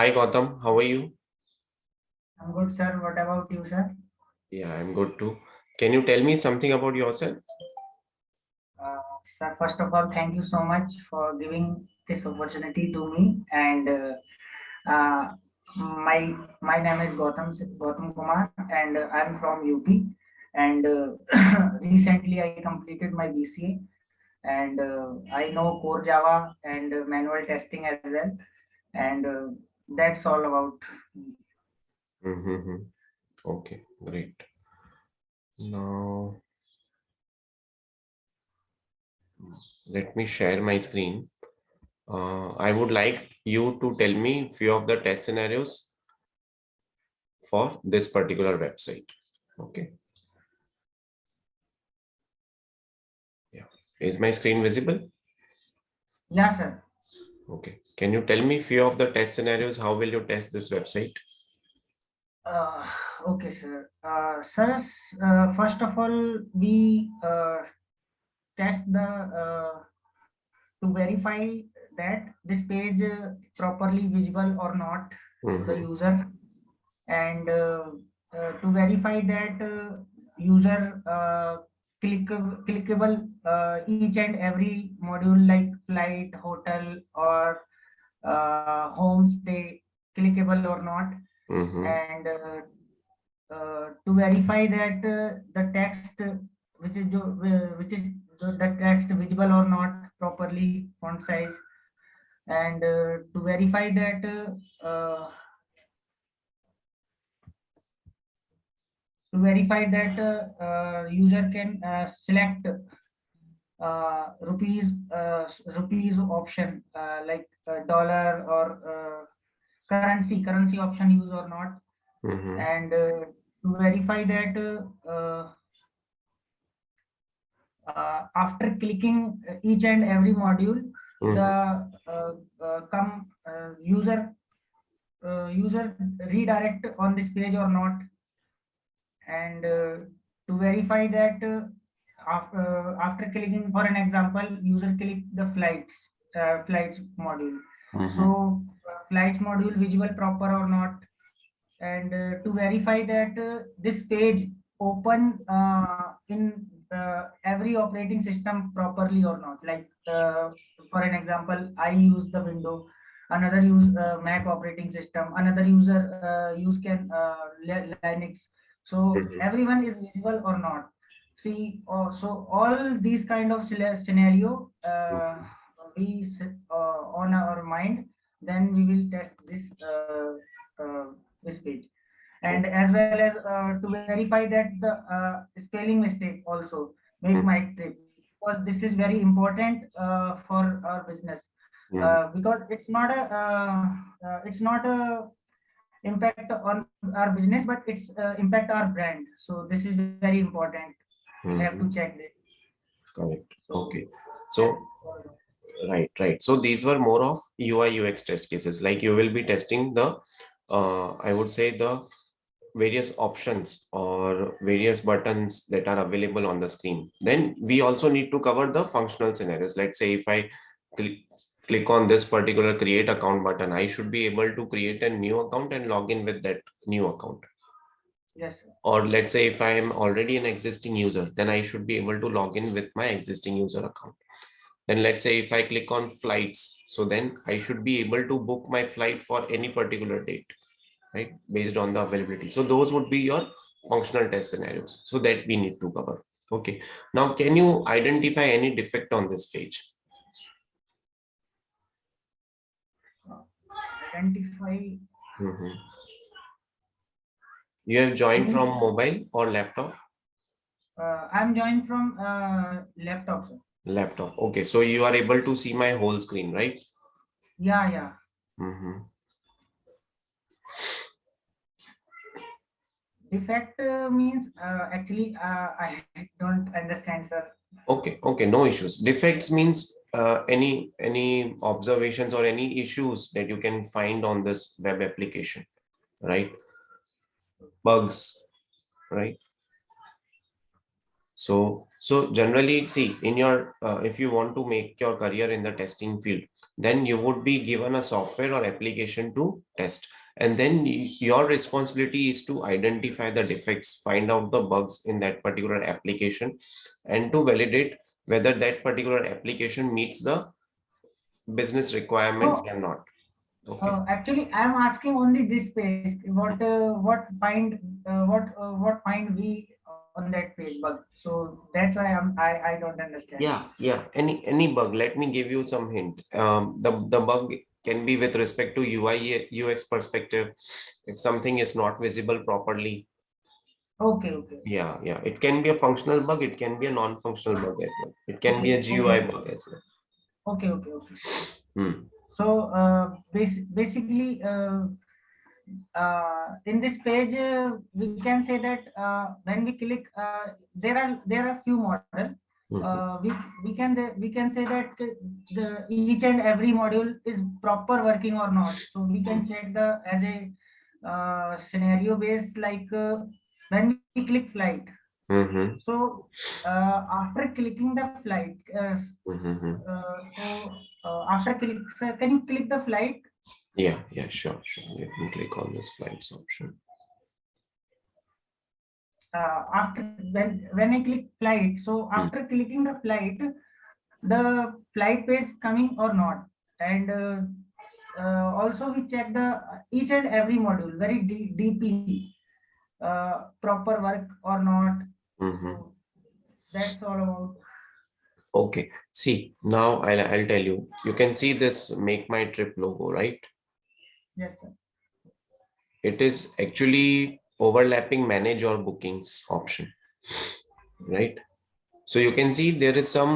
Hi Gautam, how are you? I'm good, sir. What about you, sir? Yeah, I'm good too. Can you tell me something about yourself? Sir, first of all, thank you so much for giving this opportunity to me. And uh, my my name is Gautam Kumar, and I'm from UP. And recently, I completed my BCA, and I know core Java and manual testing as well. And that's all about me. Mm-hmm. Okay, great. Now, let me share my screen. I would like you to tell me few of the test scenarios for this particular website. Okay, yeah. Is my screen visible? Yeah, sir. Okay. Can you tell me few of the test scenarios? How will you test this website? Uh, okay, sir. First of all, we test the to verify that this page properly visible or not to the Mm-hmm. user, and to verify that user clickable each and every module like flight, hotel, or homestay clickable or not, Mm-hmm. and to verify that the text which is the text visible or not properly font size, and to verify that user can select rupees option like dollar or currency option use or not, Mm-hmm. and to verify that after clicking each and every module, Mm-hmm. the come user redirect on this page or not, and to verify that after clicking, for an example, user click the flights module, so Mm-hmm. flights module visible proper or not, and to verify that this page open in every operating system properly or not, like for an example, I use the window, another use Mac operating system, another user use can Linux, so Mm-hmm. everyone is visible or not. See, so all these kind of scenario on our mind, then we will test this page, and as well as to verify that the spelling mistake also make my trip, because this is very important for our business, Mm-hmm. because it's not a impact on our business, but it's impact our brand, so this is very important. We have to Mm-hmm. check this. Correct. So Okay. that's So, all about. right, right. So these were more of UI UX test cases. Like you will be testing the, I would say the various options or various buttons that are available on the screen. Then we also need to cover the functional scenarios. Let's say if I click, click on this particular create account button, I should be able to create a new account and log in with that new account. Yes, sir. Or let's say if I am already an existing user, then I should be able to log in with my existing user account. Then let's say if I click on flights, so then I should be able to book my flight for any particular date, right? Based on the availability. So those would be your functional test scenarios. So that we need to cover. Okay. Now, can you identify any defect on this page? Uh, Identify. Mhm. You have It joined means from mobile or laptop? I'm joined from laptop, sir. Laptop. Okay. So you are able to see my whole screen, right? Yeah, yeah. Mhm. Defect means actually I don't understand, sir. Okay, okay, no issues. Defects means any observations or any issues that you can find on this web application, right? Bugs, right? So generally, see, in your if you want to make your career in the testing field, then you would be given a software or application to test, and then your responsibility is to identify the defects, find out the bugs in that particular application, and to validate whether that particular application meets the business requirements No, or not. Okay. actually, I am asking only this page. What find we on that page bug? So that's why I don't understand. Yeah. Any bug. Let me give you some hint. The bug can be with respect to UI UX perspective. If something is not visible properly, Okay. yeah. It can be a functional bug. It can be a non-functional bug as well. It can be a GUI Okay. bug as well. Okay. Hmm. So basically, in this page, we can say that when we click, there are few model. Mhm. We can say that the each and every module is proper working or not. So we can check the as a scenario based, like when we click flight. Mhm. So after clicking the flight, Mhm. after click, sir, can you click the flight? Yeah. Sure. Let me click on this flights option. After when I click flight, so Hmm. after clicking the flight page coming or not, and also we check the each and every module very deeply, proper work or not. Mhm. So that's all about. Okay. See, now I'll tell you. You can see this make my trip logo, right? Yes, sir. It is actually overlapping manage your bookings option, right? So you can see there is some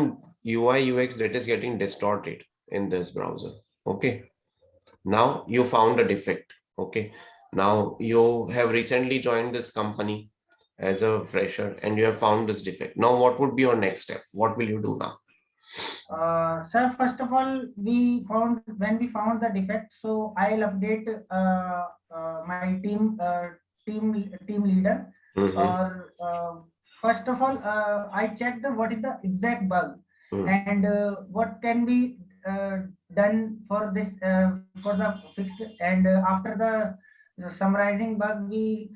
UI UX that is getting distorted in this browser. Okay. Now you found a defect. Okay. Now you have recently joined this company as a fresher and you have found this defect. Now what would be your next step? What will you do now? Sir, first of all, we found the defect, so I'll update my team leader. Mm-hmm. Or first of all, I check the what is the exact bug, and what can be done for this for the fixed. And after the summarizing bug, we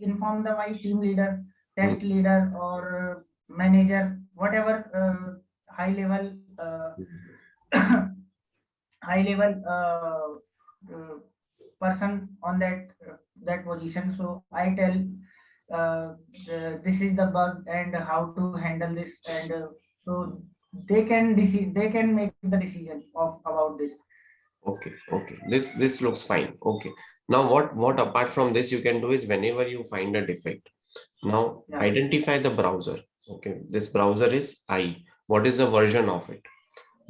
inform the my team leader, test Mm-hmm. leader, or manager, whatever high level high level person on that position. So I tell this is the bug and how to handle this, and so they can make the decision of about this. Okay. This looks fine. Okay. Now what apart from this you can do is whenever you find a defect, now Yeah. identify the browser. Okay, this browser is I. What is the version of it?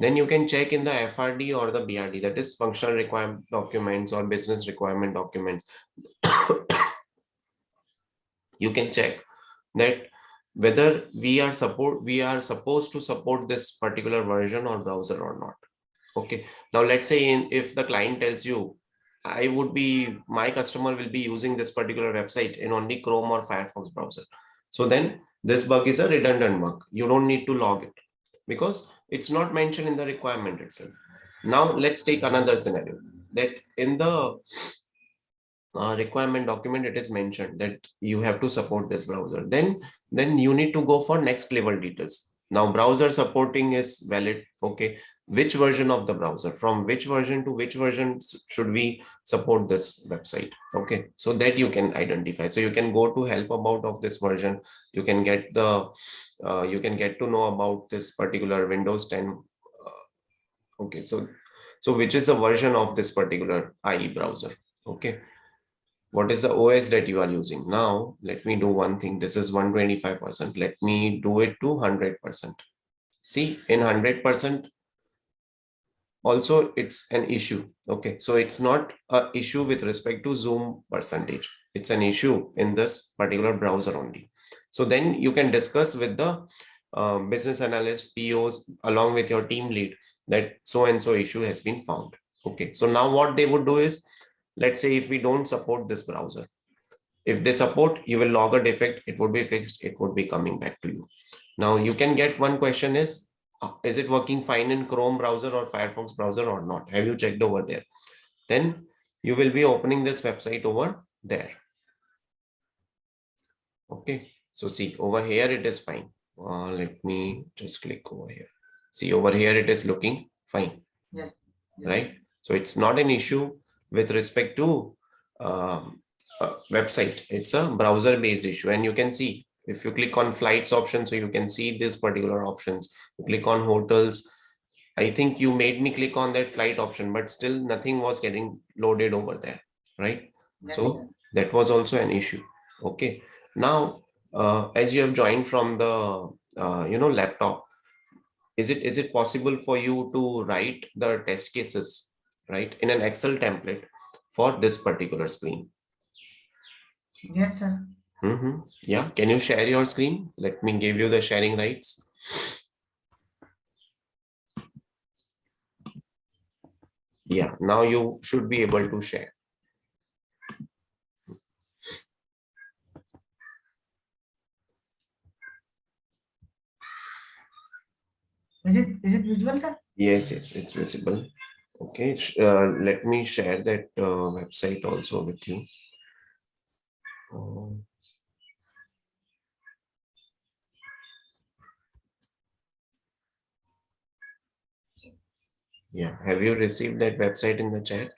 Then you can check in the FRD or the BRD, that is functional requirement documents or business requirement documents. You can check that whether we are supposed to support this particular version or browser or not. Okay. Now let's say if the client tells you, my customer will be using this particular website in only Chrome or Firefox browser. So then this bug is a redundant bug. You don't need to log it because it's not mentioned in the requirement itself. Now let's take another scenario that in the requirement document it is mentioned that you have to support this browser. Then you need to go for next level details. Now browser supporting is valid. Okay, which version of the browser, from which version to which version should we support this website? Okay, so that you can identify. So you can go to help about of this version. You can get the you can get to know about this particular Windows 10. Okay, so which is the version of this particular IE browser? Okay, what is the OS that you are using? Now, let me do one thing. This is 125%. Let me do it to 100%. See, in 100%, also it's an issue. Okay, so it's not a issue with respect to Zoom percentage. It's an issue in this particular browser only. So then you can discuss with the business analyst, POs, along with your team lead that so and so issue has been found. Okay, so now what they would do is, let's say if we don't support this browser, if they support, you will log a defect, it would be fixed, it would be coming back to you. Now you can get one question is it working fine in Chrome browser or Firefox browser or not? Have you checked over there? Then you will be opening this website over there. Okay, so see over here it is fine. Let me just click over here. See over here it is looking fine. Yes. Right? So it's not an issue with respect to website. It's a browser based issue, and you can see if you click on flights option, so you can see this particular options. You click on hotels. I think you made me click on that flight option, but still nothing was getting loaded over there, right? Yes, So that was also an issue. Okay. Now, as you have joined from the laptop, is it possible for you to write the test cases, right, in an Excel template for this particular screen? Yes, sir. Yeah, can you share your screen? Let me give you the sharing rights. Yeah, now you should be able to share. Is it visual, sir? Yes, it's visible. Okay, let me share that website also with you. Uh, yeah, have you received that website in the chat?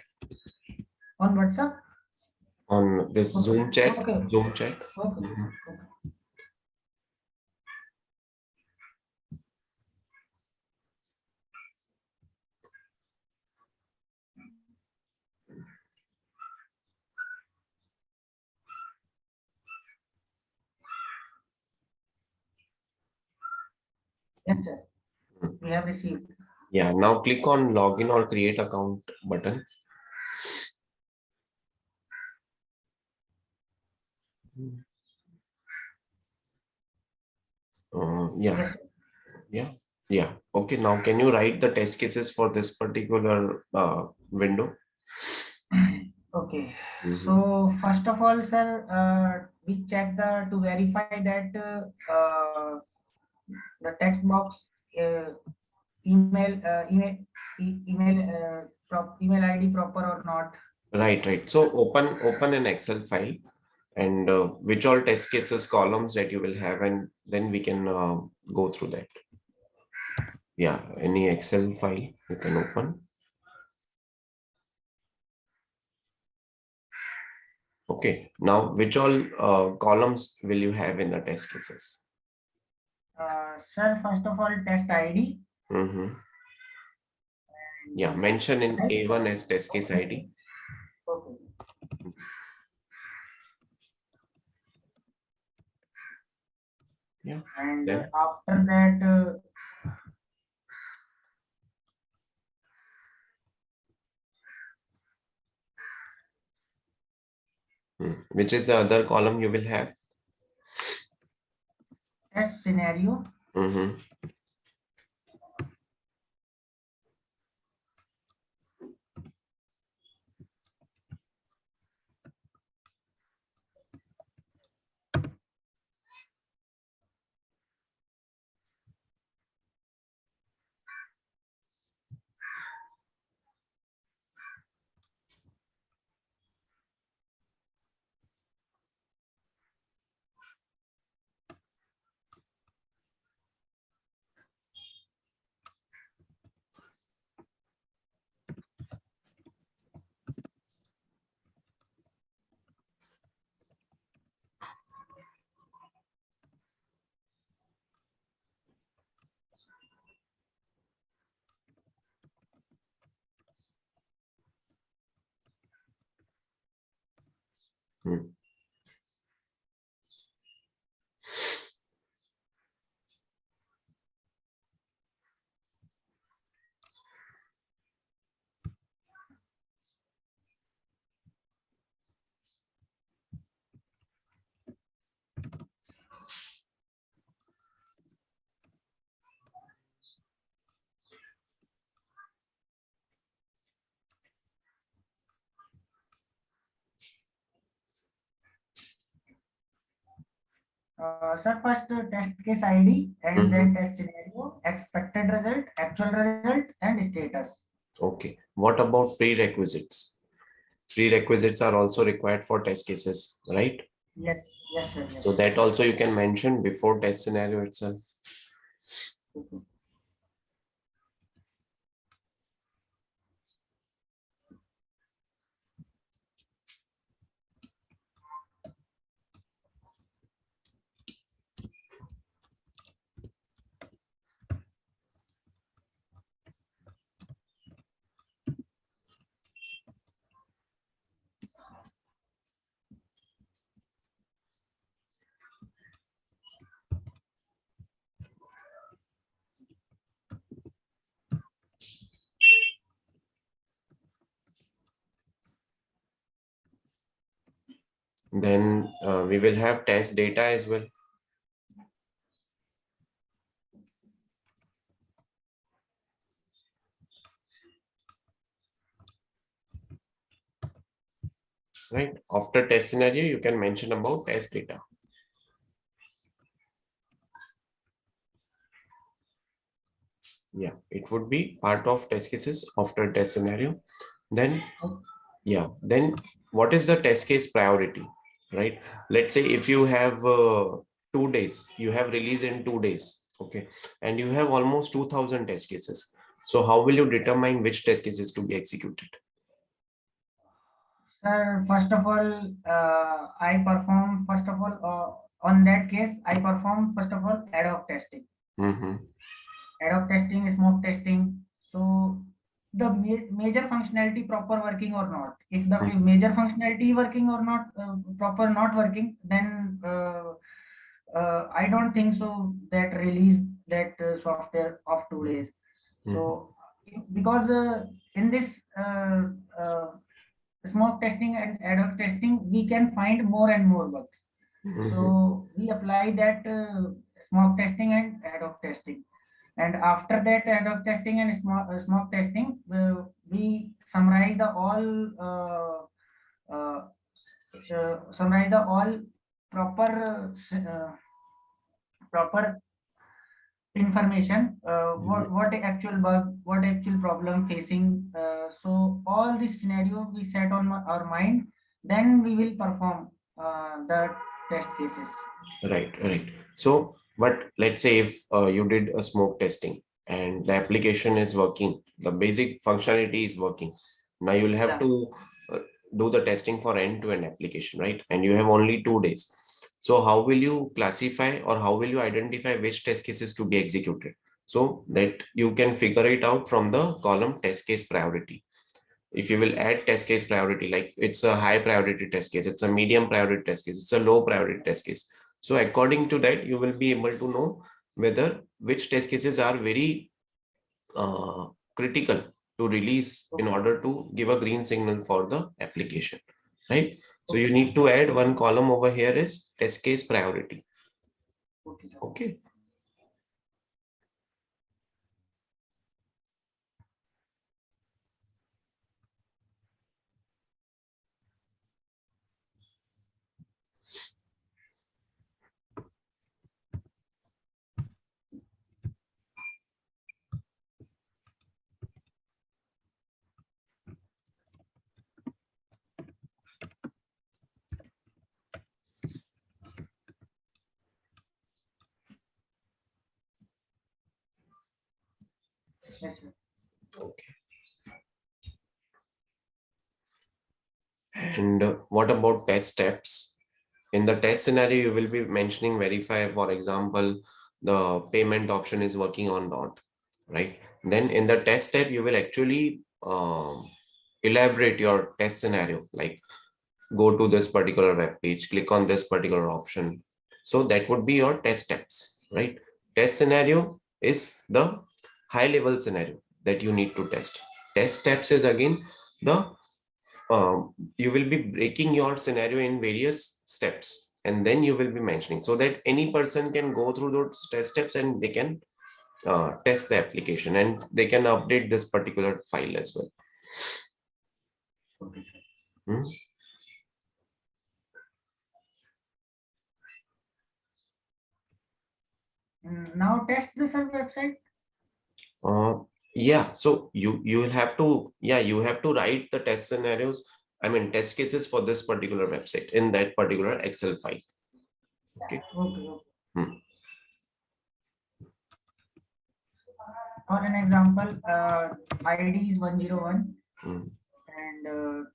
On WhatsApp? On this Okay. Zoom chat? Okay. Zoom chat? Okay. Mhm. Okay. Yes, sir. We have received. Yeah, now click on login or create account button. Yeah, Yes, sir. yeah, yeah. Okay, now can you write the test cases for this particular window? Okay. Mhm. So first of all, sir, we check the to verify that the text box uh, email email ID proper or not. Right. So open an Excel file and which all test cases columns that you will have, and then we can go through that. Yeah, any Excel file you can open. Okay, now which all columns will you have in the test cases? Sir, first of all, test ID. Mm-hmm. Yeah, And, mention in right? A1 as test case ID. Okay. Yeah, And then after that, which is the other column you will have? test scenario. Mm-hmm. Sir, first test case ID and then Mhm. test scenario, expected result, actual result, and status. Okay. What about prerequisites? Prerequisites are also required for test cases, right? Yes, yes, sir, So yes. that also you can mention before test scenario itself. Okay. Then we will have test data as well. Right. After test scenario, you can mention about test data. Yeah, it would be part of test cases after test scenario. Then, yeah, then what is the test case priority, right? Let's say if you have 2 days, you have release in 2 days, okay, and you have almost 2000 test cases. So how will you determine which test cases to be executed? Sir, first of all, I perform, on that case, I perform, first of all, ad hoc testing. Mm-hmm. Ad hoc testing, smoke testing. So the major functionality proper working or not. If the major functionality working or not, proper not working, then I don't think so that release that software of 2 days. Mm-hmm. So because in this smoke testing and ad hoc testing, we can find more and more bugs. Mm-hmm. So we apply that smoke testing and ad hoc testing. And after that ad hoc testing and smoke testing, we summarize the all summarize the all proper proper information, what actual bug, what actual problem facing. So all this scenario we set on our mind, then we will perform the test cases. Right, right. So, but let's say if you did a smoke testing and the application is working, the basic functionality is working. Now you'll have Yeah. to do the testing for end-to-end application, right? And you have only 2 days. So how will you classify or how will you identify which test cases to be executed? So that you can figure it out from the column test case priority. If you will add test case priority, like it's a high priority test case, it's a medium priority test case, it's a low priority test case. So according to that, you will be able to know whether which test cases are very uh, critical to release in Okay. order to give a green signal for the application, right? So you Okay. need to add one column over here is test case priority. Okay, sir. Okay. Yes, sir. Okay. And what about test steps? In the test scenario, you will be mentioning verify, for example, the payment option is working or not, right? Then in the test step, you will actually elaborate your test scenario, like go to this particular web page, click on this particular option. So that would be your test steps, right? Test scenario is the high level scenario that you need to test. Test steps is again the you will be breaking your scenario in various steps and then you will be mentioning so that any person can go through those test steps and they can test the application and they can update this particular file as well. Okay, sir. Hmm? Now test the sir website. Yeah, so you will have to, yeah, you have to write the test scenarios, I mean test cases for this particular website in that particular Excel file. Okay. Okay, okay. Hmm. For an example, ID is 101 Hmm. and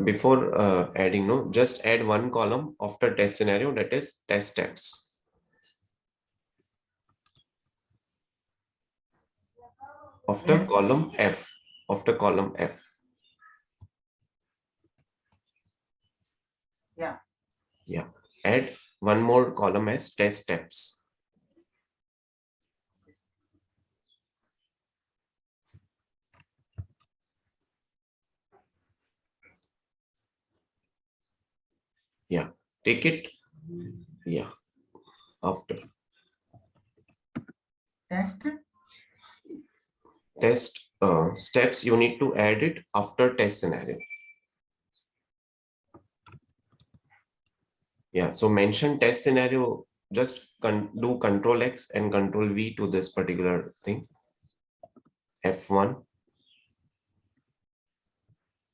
Before adding, no, just add one column after test scenario, that is test steps. After yes, column F, after column F, yeah, yeah, add one more column as test steps. Yeah, take it. Yeah, after test. test steps, you need to add it after test scenario. Yeah, so mention test scenario, just do Control X and Control V to this particular thing. F1.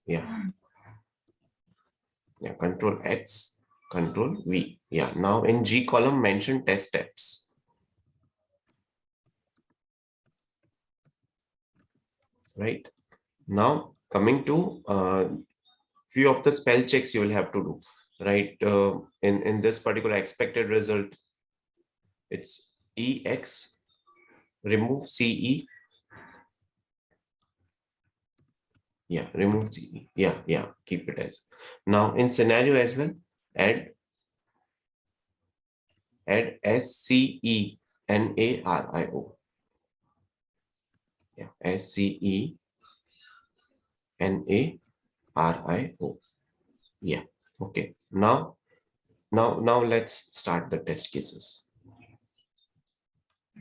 Yeah, yeah, Control X, Control V. Yeah, now in G column, mention test steps. Right. Now coming to few of the spell checks you will have to do. Right. In this particular expected result, it's EX, remove CE. Yeah, remove CE. Yeah, yeah, keep it as. Now in scenario as well, add SCENARIO. Yeah, SCENARIO. Yeah. Okay. Now let's start the test cases.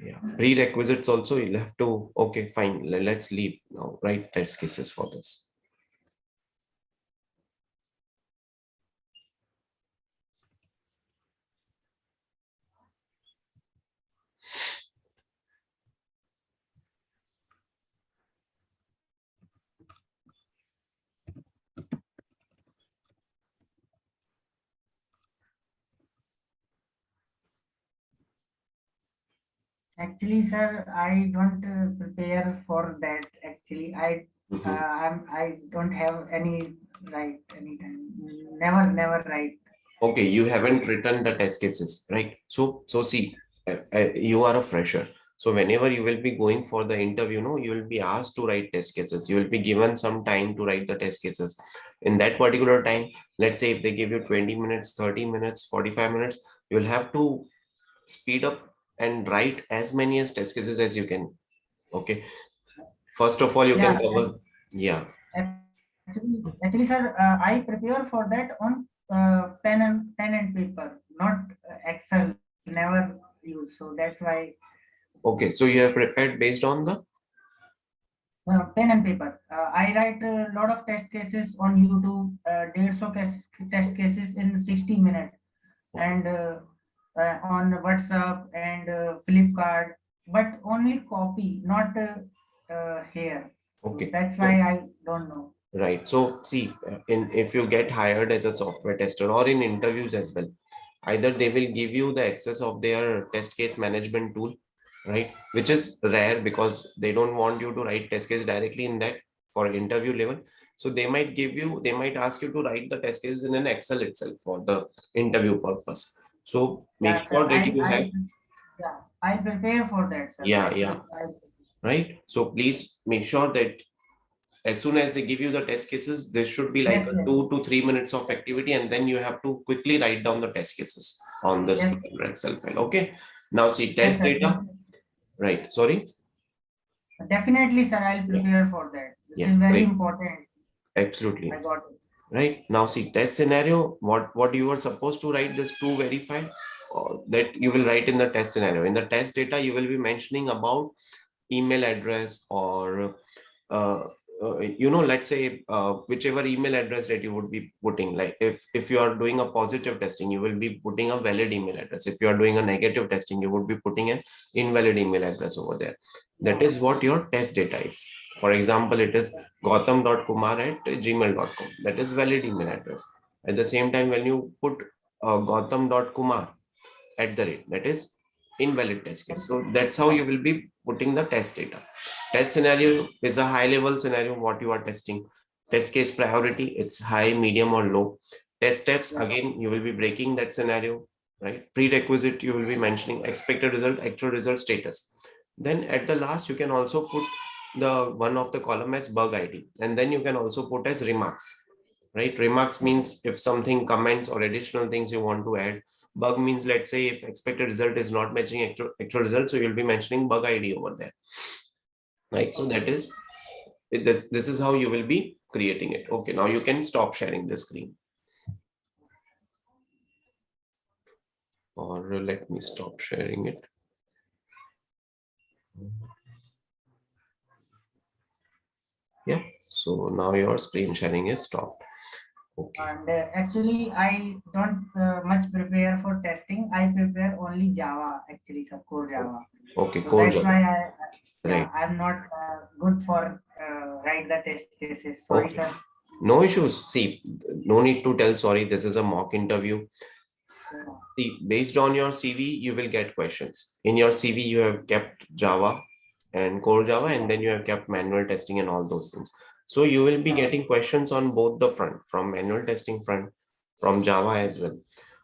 Yeah. Prerequisites also you'll have to. Okay, fine. Let's leave now. Write test cases for this. Actually, sir, I don't prepare for that. Actually, Mhm. I don't have any right any time. Never write. Okay, you haven't written the test cases, right? So see, you are a fresher. So whenever you will be going for the interview, no, you will be asked to write test cases. You will be given some time to write the test cases. In that particular time, let's say if they give you 20 minutes, 30 minutes, 45 minutes, you will have to speed up and write as many as test cases as you can. Okay. First of all, you can Yeah, cover. Yeah. actually, sir, I prepare for that on pen and paper, not Excel. Never use. So that's why Okay. So you have prepared based on the. pen and paper. I write a lot of test cases on YouTube. 150 test cases in 60 minutes, and on WhatsApp and Flipkart, but only copy, not here. So Okay. that's why So I don't know. right. So see, in if you get hired as a software tester or in interviews as well, either they will give you the access of their test case management tool, right? Which is rare because they don't want you to write test case directly in that for interview level. So they might ask you to write the test case in an Excel itself for the interview purpose. So make Yeah, sure sir. that you have, Yeah, I prepare for that, sir. yeah, yeah, right. So please make sure that as soon as they give you the test cases, there should be like Yes, a yes, 2 to 3 minutes of activity, and then you have to quickly write down the test cases on this yes, particular Excel file. Okay. Now see yes, test sir. data. Right. Sorry. Definitely, sir. I'll Yeah. prepare for that. This Yeah. is very Great. important. I Absolutely. got it. Right. Now see test scenario. What you were supposed to write this to verify, that you will write in the test scenario. In the test data, you will be mentioning about email address or uh, let's say whichever email address that you would be putting, like if you are doing a positive testing, you will be putting a valid email address. If you are doing a negative testing, you would be putting an invalid email address over there. That is what your test data is. For example, it is gautam.kumar@gmail.com. That is valid email address. At the same time, when you put gautam.kumar@, that is invalid test case. So that's how you will be putting the test data. Test scenario is a high level scenario what you are testing. Test case priority, it's high, medium, or low. Test steps, again, you will be breaking that scenario, right? Prerequisite, you will be mentioning expected result, actual result, status. Then at the last, you can also put the one of the column as bug ID, and then you can also put as remarks, right? Remarks means if something comments or additional things you want to add. Bug means, let's say, if expected result is not matching actual result, so you'll be mentioning bug ID over there, right? So that is this is how you will be creating it. Okay, now you can stop sharing the screen, or let me stop sharing it. Yeah, so now your screen sharing is stopped. Okay. And actually, I don't much prepare for testing. I prepare only Java, actually, some core Java. Okay, So core that's Java. why Right. I'm not good for write the test cases. Sorry, Okay. sir. No issues. See, no need to tell sorry. This is a mock interview. Yeah. See, based on your CV, you will get questions. In your CV, you have kept Java and core Java, and then you have kept manual testing and all those things. So you will be Yeah. getting questions on both the front, from manual testing front, from Java as well.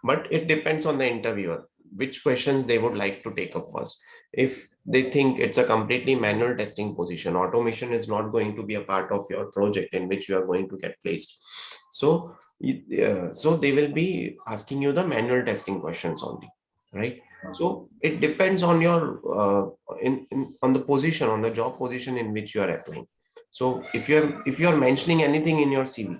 But it depends on the interviewer, which questions they would like to take up first. If they think it's a completely manual testing position, automation is not going to be a part of your project in which you are going to get placed. So so they will be asking you the manual testing questions only, right? So it depends on your on the position, on the job position in which you are applying. So if you're mentioning anything in your CV,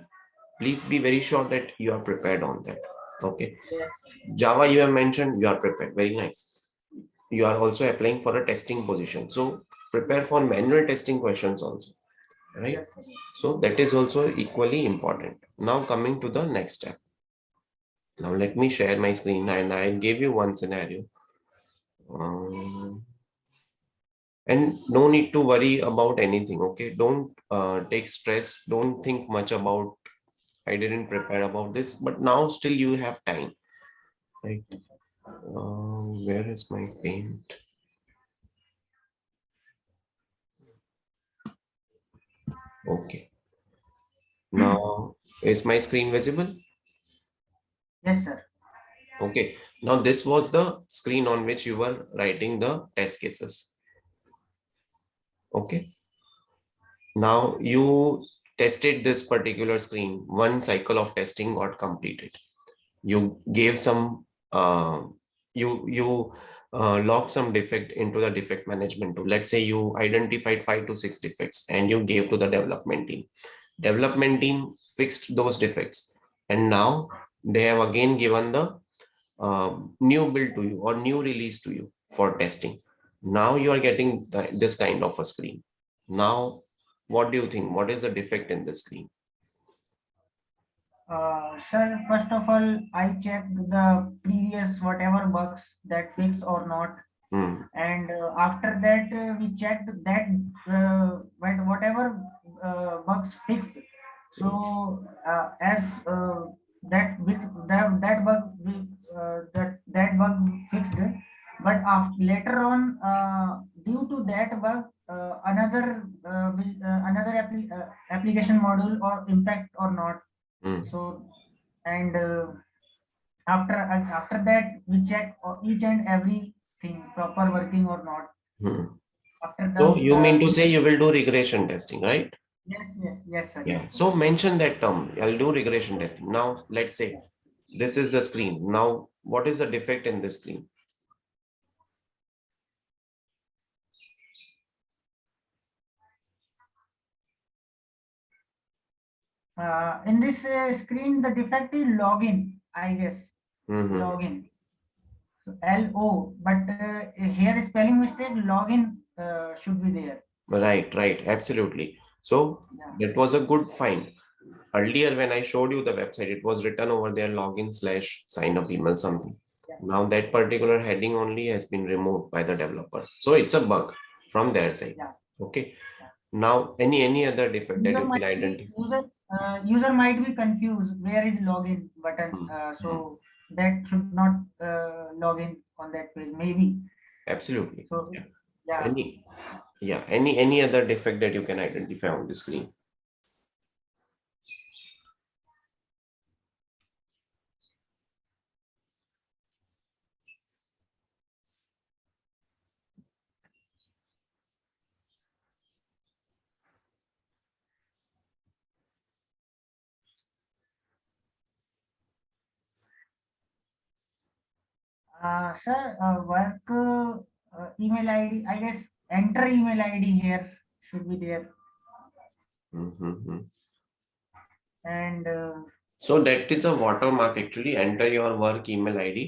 please be very sure that you are prepared on that. Okay. Yes. Java you have mentioned, you are prepared, very nice. You are also applying for a testing position, so prepare for manual testing questions also, right? Yes, sir. So that is also equally important. Now coming to the next step. Now let me share my screen, and I gave you one scenario. And no need to worry about anything. Okay, don't take stress. Don't think much about I didn't prepare about this, but now still you have time, right? Where is my paint? Okay. Now is my screen visible? Yes, sir. Okay. Now this was the screen on which you were writing the test cases. Okay. Now you tested this particular screen. One cycle of testing got completed. You gave some you logged some defect into the defect management tool. Let's say you identified 5 to 6 defects and you gave to the development team. Development team fixed those defects, and now they have again given the new build to you or new release to you for testing. Now you are getting this kind of a screen. Now what do you think, what is the defect in the screen? Sir, first of all, I checked the previous whatever bugs that fixed or not, Hmm. and after that we checked that whatever bugs fixed. So as that which that bug that bug fixed, but after later on due to that bug another application module or impact or not. Hmm. So and after that we check each and everything proper working or not. Hmm. After So the you mean to say you will do regression testing, right? yes sir, Yeah. yes sir. So mention that term. I'll do regression testing. Now, let's say this is the screen. Now, what is the defect in this screen? In this screen the defect is login, I guess. Mm-hmm. Login, so LO, but here spelling mistake, login should be there. Right, right. Absolutely. So Yeah. that was a good find. Earlier, when I showed you the website, it was written over there login/sign up email something. Yeah. Now that particular heading only has been removed by the developer. So it's a bug from their side. Yeah. Okay. Yeah. Now any other defect that User you can might be identify? user might be confused where is login button. Hmm, hmm. So that should not log in on that page. Maybe. Absolutely. So Yeah. yeah. Any other defect that you can identify on the screen? Sir, work email ID. I guess enter email ID here should be there, Mhm. and So that is a watermark actually. Enter your work email ID.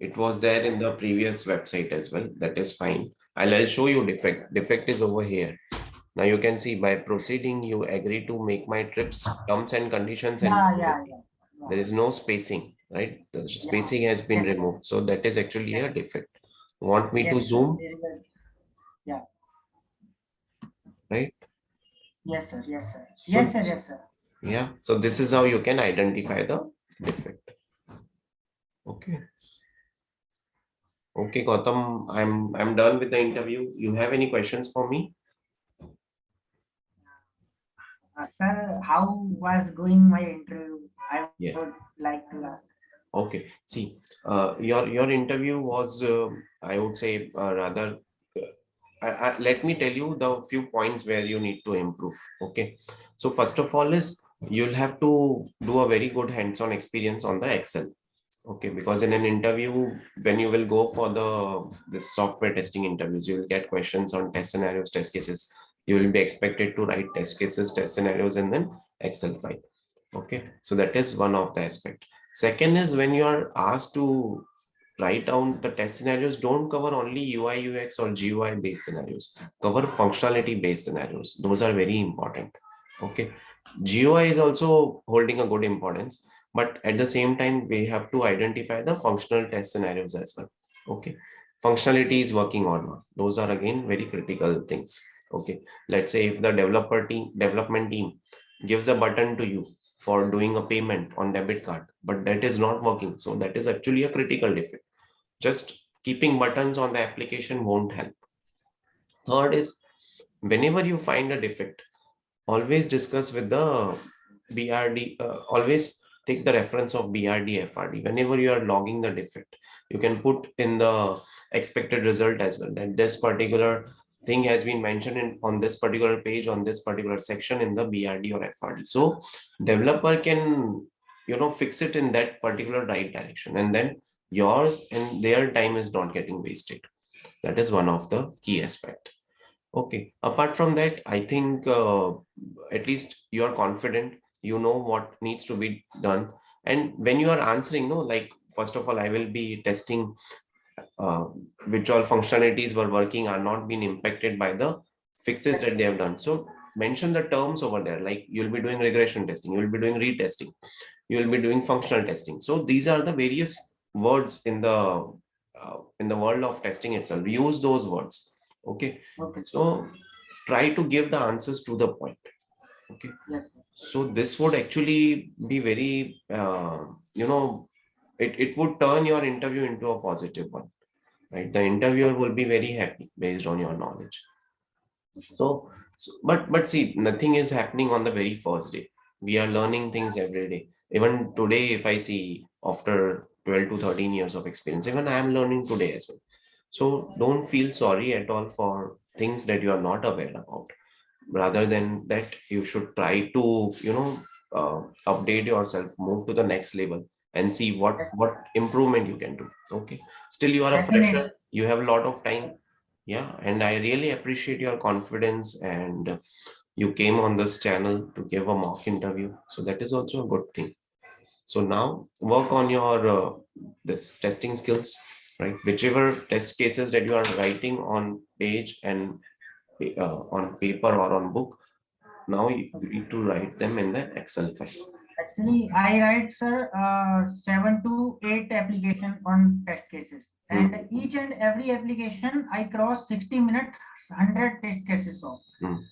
It was there in the previous website as well. That is fine. I'll show you defect. Defect is over here. Now you can see by proceeding, you agree to make my trips, terms and conditions and yeah, yeah, privacy. yeah, yeah, There is no spacing, right? The yeah. spacing has been Yes, removed. So that is actually yes, a defect. Want me to yes, sir. zoom, There is a, yeah. right? Yes, sir. Yes, sir. Yes, So sir. Yes, sir. yeah, so this is how you can identify the defect. Okay. Okay, Gautam, I'm done with the interview. You have any questions for me? Sir, how was going my interview? I Yeah. would like to ask. Okay. See, your interview was, I would say, rather. Let me tell you the few points where you need to improve. Okay. So first of all is you'll have to do a very good hands-on experience on the Excel. Okay, because in an interview, when you will go for this software testing interviews, you will get questions on test scenarios, test cases. You will be expected to write test cases, test scenarios, and then Excel file. Okay, so that is one of the aspect. Second is when you are asked to write down the test scenarios, don't cover only UI, UX or GUI based scenarios. Cover functionality based scenarios. Those are very important. Okay, GUI is also holding a good importance, but at the same time, we have to identify the functional test scenarios as well. Okay, functionality is working or not. Those are again very critical things. Okay, let's say if the development team gives a button to you for doing a payment on debit card, but that is not working. So that is actually a critical defect. Just keeping buttons on the application won't help. Third is whenever you find a defect, always discuss with the BRD, always take the reference of BRD FRD. Whenever you are logging the defect, you can put in the expected result as well. That this particular thing has been mentioned on this particular page, on this particular section in the BRD or FRD. So developer can, fix it in that particular right direction. And then yours and their time is not getting wasted. That is one of the key aspect. Okay. Apart from that, I think at least you are confident, you know what needs to be done. And when you are answering, no, like, first of all, I will be testing uh, which all functionalities were working are not being impacted by the fixes Yes, that they sir. have done. So mention the terms over there, like you'll be doing regression testing, you'll be doing retesting, you will be doing functional testing. So these are the various words in the world of testing itself. Use those words. Okay. Okay, sir. So try to give the answers to the point. Okay. Yes, sir. So this would actually be very, it would turn your interview into a positive one, right? The interviewer will be very happy based on your knowledge. But see, nothing is happening on the very first day. We are learning things every day. Even today, if I see after 12 to 13 years of experience, even I am learning today as well. So don't feel sorry at all for things that you are not aware about. Rather than that, you should try to, update yourself, move to the next level and see what Yes, what improvement you can do. Okay. Still, you are a definitely. fresher. You have a lot of time. Yeah, and I really appreciate your confidence and you came on this channel to give a mock interview. So that is also a good thing. So now work on your this testing skills, right? Whichever test cases that you are writing on page and on paper or on book, Now you need to write them in the Excel file. Actually, I write, sir, 7 to 8 application on test cases, and each and every application I cross 60 minutes, 100 test cases of,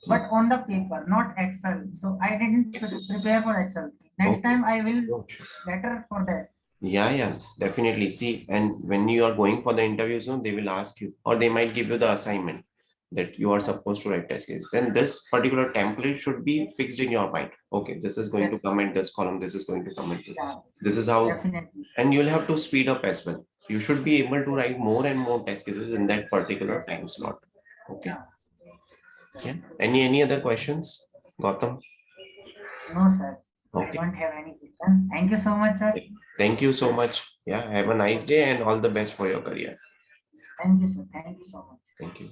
but on the paper, not Excel. So I didn't prepare for Excel. Next time I will better for that. Yeah, definitely. See, and when you are going for the interviews, no, they will ask you, or they might give you the assignment that you are supposed to write test case. Then this particular template should be fixed in your mind. Okay, this is going to come in this column. This is going to come into. This is how, Definitely. and you'll have to speed up as well. You should be able to write more and more test cases in that particular time slot. Okay. Yeah. Any other questions, Gautam? No, sir. Okay. I don't have any question. Thank you so much, sir. Thank you so much. Yeah. Have a nice day and all the best for your career. Thank you, sir. Thank you so much. Thank you.